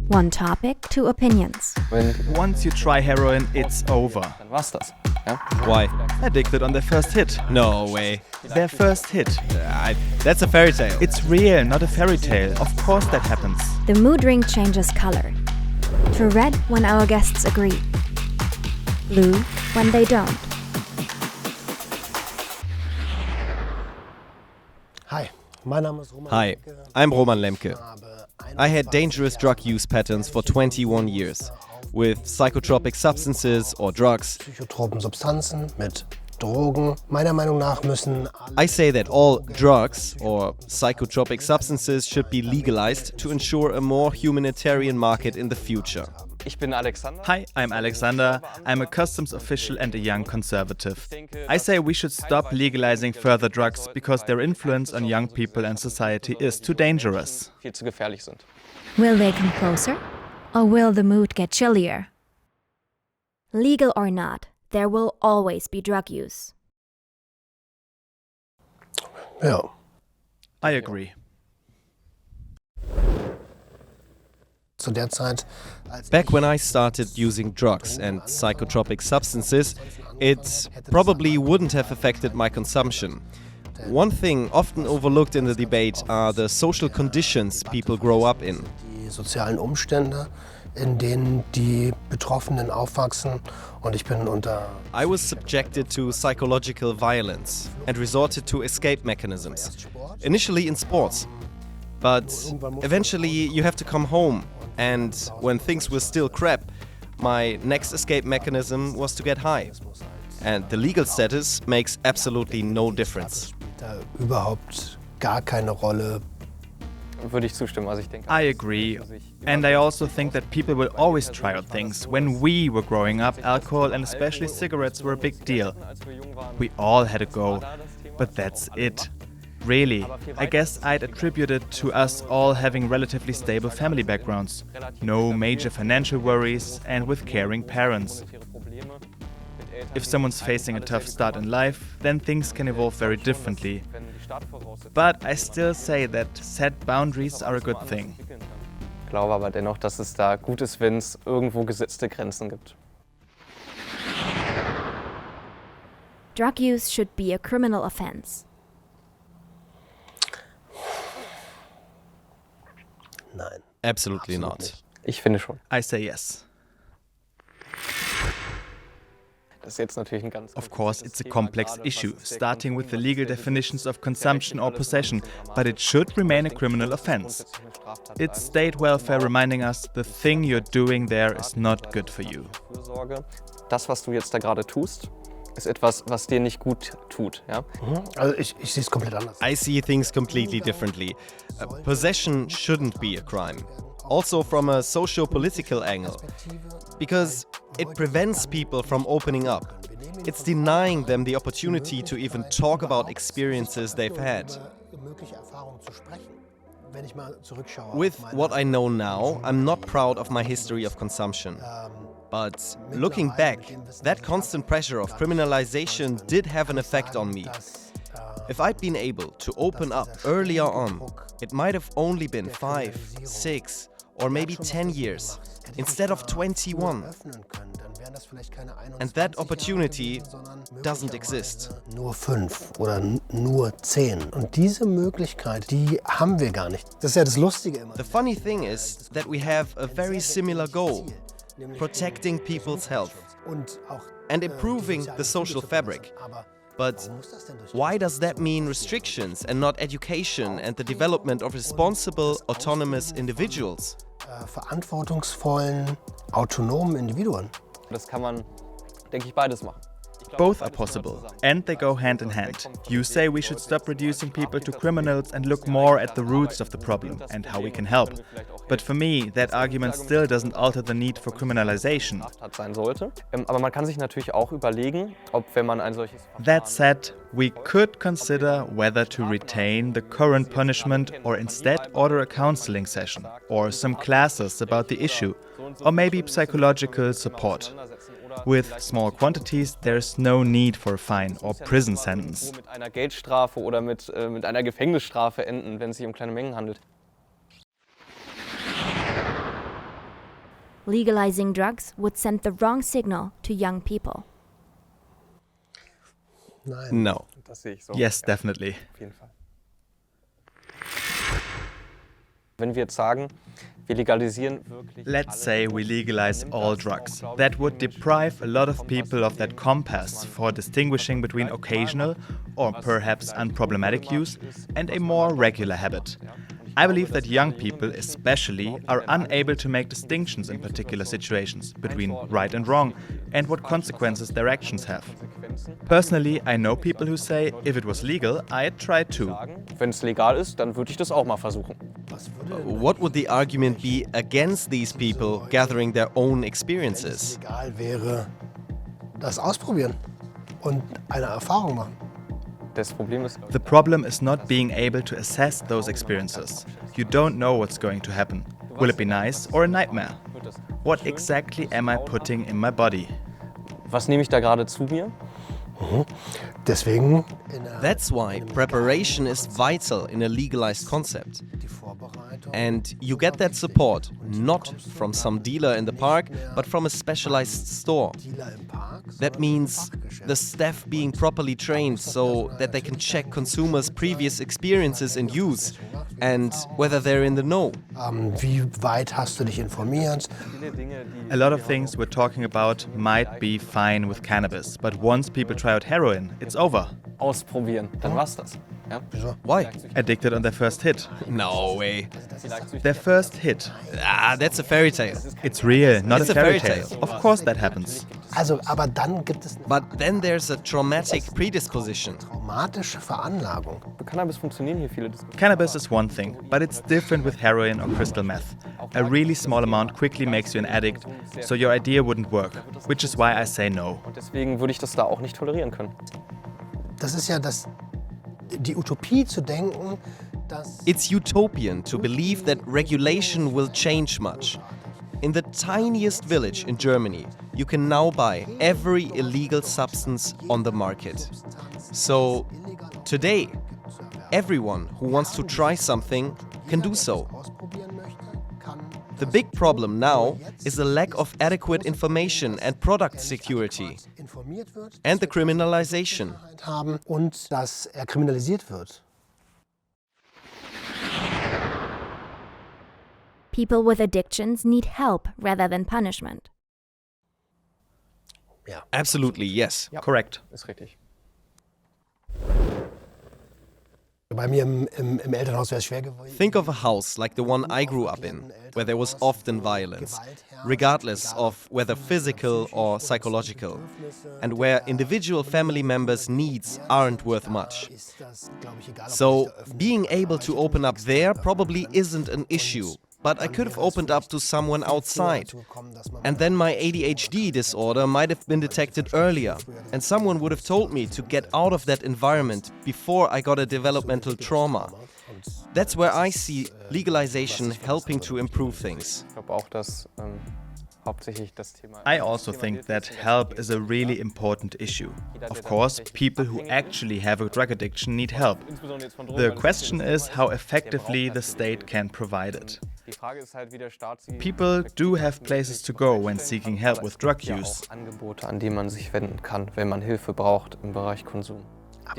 One topic, two opinions. Once you try heroin, it's over. Dann war's das. Ja? Why? Addicted on their first hit. No way. Their first hit. That's a fairy tale. It's real, not a fairy tale. Of course that happens. The Moodring changes color. To red when our guests agree. Blue when they don't. Hi, mein Name ist Roman. Hi, I'm Roman Lemke. I had dangerous drug use patterns for 21 years, with psychotropic substances or drugs. Psychotropen Substanzen mit Drogen. Meiner Meinung nach müssen I say that all drugs or psychotropic substances should be legalized to ensure a more humanitarian market in the future. Ich bin Alexander. Hi, I'm Alexander. I'm a customs official and a young conservative. I say we should stop legalizing further drugs because their influence on young people and society is too dangerous. Viel zu gefährlich sind. Will they come closer? Or will the mood get chillier? Legal or not, there will always be drug use. ja. I agree. Zu der Zeit, als Back when I started using drugs and psychotropic substances, it probably wouldn't have affected my consumption. One thing often overlooked in the debate are the social conditions people grow up in. die sozialen Umstände, in denen die Betroffenen aufwachsen, und ich bin unter I was subjected to psychological violence and resorted to escape mechanisms, initially in sports. But eventually you have to come home, and when things were still crap, my next escape mechanism was to get high. And the legal status makes absolutely no difference. da überhaupt gar keine Rolle. Würde ich zustimmen. Also ich denke, I agree. And I also think that people will always try out things. When we were growing up, alcohol and especially cigarettes were a big deal. We all had a go. But that's it. Really, I guess I'd attribute it to us all having relatively stable family backgrounds. No major financial worries and with caring parents. If someone's facing a tough start in life, then things can evolve very differently. But I still say that set boundaries are a good thing. Ich glaube aber dennoch, dass es da gut ist, wenn es irgendwo gesetzte Grenzen gibt. Drug use should be a criminal offense. Nein. Absolutely Absolut not. nicht. Ich finde schon. I say yes. Das ist jetzt natürlich ein ganz Of course, it's a complex issue, starting with the legal definitions of consumption or possession, but it should remain a criminal offense. It's state welfare reminding us the thing you're doing there is not good for you. Fürsorge. Das, was du jetzt da gerade tust, ist etwas, was dir nicht gut tut. Ja? Also ich sehe es komplett anders. I see things completely differently. Possession shouldn't be a crime. Also from a socio-political angle. Because it prevents people from opening up. It's denying them the opportunity to even talk about experiences they've had. Mögliche Erfahrungen zu sprechen. Wenn ich mal zurückschaue. With what I know now, I'm not proud of my history of consumption. But looking back, that constant pressure of criminalization did have an effect on me. If I'd been able to open up earlier on, it might have only been 5, 6, or maybe 10 years, instead of 21. And that opportunity doesn't exist. Nur 5 oder nur 10. Und diese Möglichkeit, die haben wir gar nicht. Das ist ja das Lustige immer. The funny thing is that we have a very similar goal: protecting people's health Und auch and improving the social fabric. aber But why does that mean restrictions and not education and the development of responsible, autonomous individuals? verantwortungsvollen, autonomen Individuen. Das kann man, denke ich, beides machen. Both are possible, and they go hand in hand. You say we should stop reducing people to criminals and look more at the roots of the problem and how we can help. But for me, that argument still doesn't alter the need for criminalization. Straftat sein sollte. Aber man kann sich natürlich auch überlegen, ob wenn man ein solches That said, we could consider whether to retain the current punishment or instead order a counseling session or some classes about the issue, or maybe psychological support. With small quantities, there's no need for a fine or prison sentence. mit einer Geldstrafe oder mit einer Gefängnisstrafe enden, wenn es sich um kleine Mengen handelt. legalizing drugs would send the wrong signal to young people. Nein. No. Das sehe ich so. Yes, definitely. Auf jeden Fall. Wenn wir jetzt sagen, wir legalisieren wirklich Let's say we legalize all drugs. That would deprive a lot of people of that compass for distinguishing between occasional or perhaps unproblematic use and a more regular habit. I believe that young people, especially, are unable to make distinctions in particular situations between right and wrong and what consequences their actions have. Personally, I know people who say, if it was legal, I'd try too. Wenn es legal ist, dann würde ich das auch mal versuchen. What would the argument be against these people gathering their own experiences? Legal wäre, das ausprobieren und eine Erfahrung machen. Das Problem ist, The problem is not being able to assess those experiences. You don't know what's going to happen. Will it be nice or a nightmare? What exactly am I putting in my body? was nehme ich da gerade zu mir? Deswegen That's why preparation is vital in a legalized concept. die Vorbereitung. And you get that support not from some dealer in the park, but from a specialized store. Dealer im Park. That means the staff being properly trained so that they can check consumers' previous experiences and use and whether they're in the know. Wie weit hast du dich informiert? A lot of things we're talking about might be fine with cannabis, but once people try out heroin, it's over. Ausprobieren, dann war's das. Ja? Why? Addicted on their first hit. No way. Their first hit. Ah, that's a fairy tale. It's real, not It's a a fairy fairy tale. tale. Of course that happens. Also, aber dann gibt es eine But then there's a traumatic predisposition. traumatische Veranlagung. Für Cannabis funktionieren hier viele Diskussionen. Cannabis is one thing, but it's different with heroin or crystal meth. A really small amount quickly makes you an addict, so your idea wouldn't work, which is why I say no. Und deswegen würde ich das da auch nicht tolerieren können. Das ist ja die Utopie zu denken, dass It's utopian to believe that regulation will change much. In the tiniest village in Germany, you can now buy every illegal substance on the market. So, today, everyone who wants to try something can do so. ausprobieren möchte, kann The big problem now is the lack of adequate information and product security, informiert wird, and the criminalization. haben und dass er kriminalisiert wird. People with addictions need help rather than punishment. Ja. Absolutely, yes. Correct. Ist richtig. Bei mir im Elternhaus wäre es schwer gewesen. Think of a house like the one I grew up in, where there was often violence, regardless of whether physical or psychological, and where individual family members' needs aren't worth much. Ist das, glaube ich, egal, ob So, ich da öffentlich being able to open up there probably isn't an issue, but I could have opened up to someone outside. dazu kommen, dass man And then my ADHD disorder might have been detected earlier, and someone would have told me to get out of that environment before I got a developmental trauma. That's where I see legalization helping to improve things. Ich glaube auch, dass hauptsächlich das Thema... I also think that help is a really important issue. Of course, people who actually have a drug addiction need help. Insbesondere jetzt von Drogen, The weil es question is how effectively the state can provide it. Die Frage ist halt, wie der Staat sie... People do have places to go when seeking help with drug Ja, use. auch Angebote, an die man sich wenden kann, wenn man Hilfe braucht im Bereich Konsum.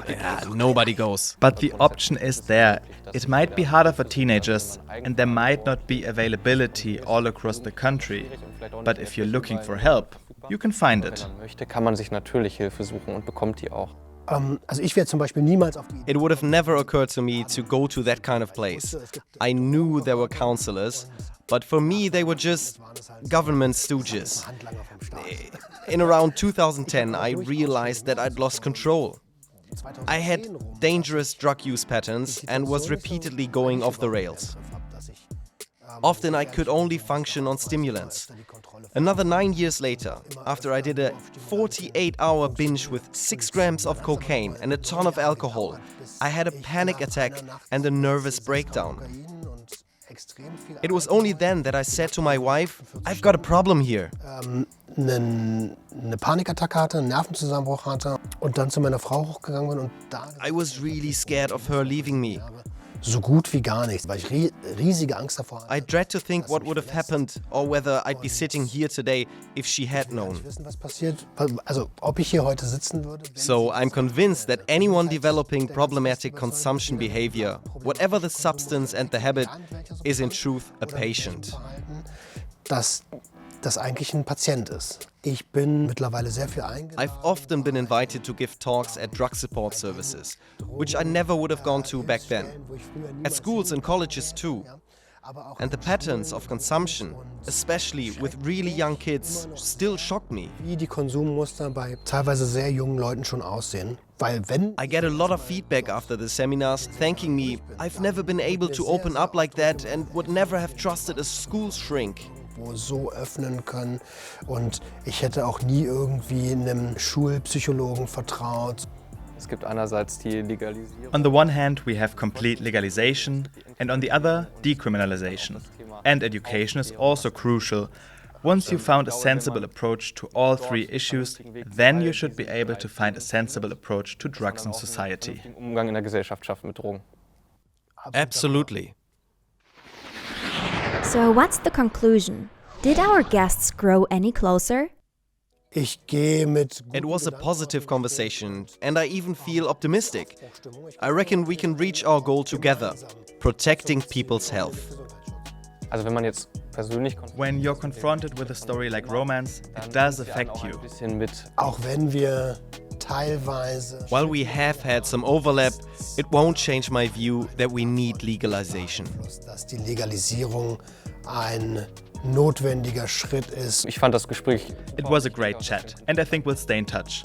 Yeah, nobody goes. But the option is there. It might be harder for teenagers, and there might not be availability all across the country. But if you're looking for help, you can find Wenn it. man möchte, kann man sich natürlich Hilfe suchen und bekommt die auch. also ich wäre zum Beispiel niemals auf die Idee. It would have never occurred to me to go to that kind of place. I knew there were counselors, but for me they were just government stooges. Handlanger vom Staat. In around 2010, I realized that I'd lost control. I had dangerous drug use patterns and was repeatedly going off the rails. Often I could only function on stimulants. Another 9 years later, after I did a 48-hour binge with 6 grams of cocaine and a ton of alcohol, I had a panic attack and a nervous breakdown. It was only then that I said to my wife, I've got a problem here. Eine Panikattacke hatte, einen Nervenzusammenbruch hatte und dann zu meiner Frau hochgegangen bin und da I was really scared of her leaving me. so gut wie gar nichts, weil ich riesige Angst davor I hatte. dread to think what would have happened or whether I'd be sitting here today if she had known. Wissen, was passiert, also ob ich hier heute sitzen würde. So I'm convinced that anyone developing problematic consumption behavior, whatever the substance and the habit, is in truth a patient. Dass das eigentlich ein Patient ist. Ich bin mittlerweile sehr viel eingeladen. I've often been invited to give talks at drug support services, which I never would have gone to back then. At schools and colleges too. And the patterns of consumption, especially with really young kids, still shock me. Wie die Konsummuster bei teilweise sehr jungen Leuten schon aussehen. Weil wenn I get a lot of feedback after the seminars thanking me. I've never been able to open up like that and would never have trusted a school shrink. so öffnen können und ich hätte auch nie irgendwie einem Schulpsychologen vertraut. Es gibt einerseits die Legalisierung. On the one hand, we have complete legalization, and on the other, decriminalisation. And education is also crucial. Once you found a sensible approach to all three issues, then you should be able to find a sensible approach to drugs in society. Den Umgang in der Gesellschaft schaffen mit Drogen. Absolutely. So, what's the conclusion? Did our guests grow any closer? Ich gehe mit It was a positive conversation, and I even feel optimistic. I reckon we can reach our goal together, protecting people's health. Also wenn man jetzt persönlich When you're confronted with a story like romance, it does affect you. ein bisschen mit auch wenn wir teilweise While we have had some overlap, it won't change my view that we need legalization. dass die Legalisierung ein notwendiger Schritt ist. Ich fand das Gespräch It was a great chat, and I think we'll stay in touch.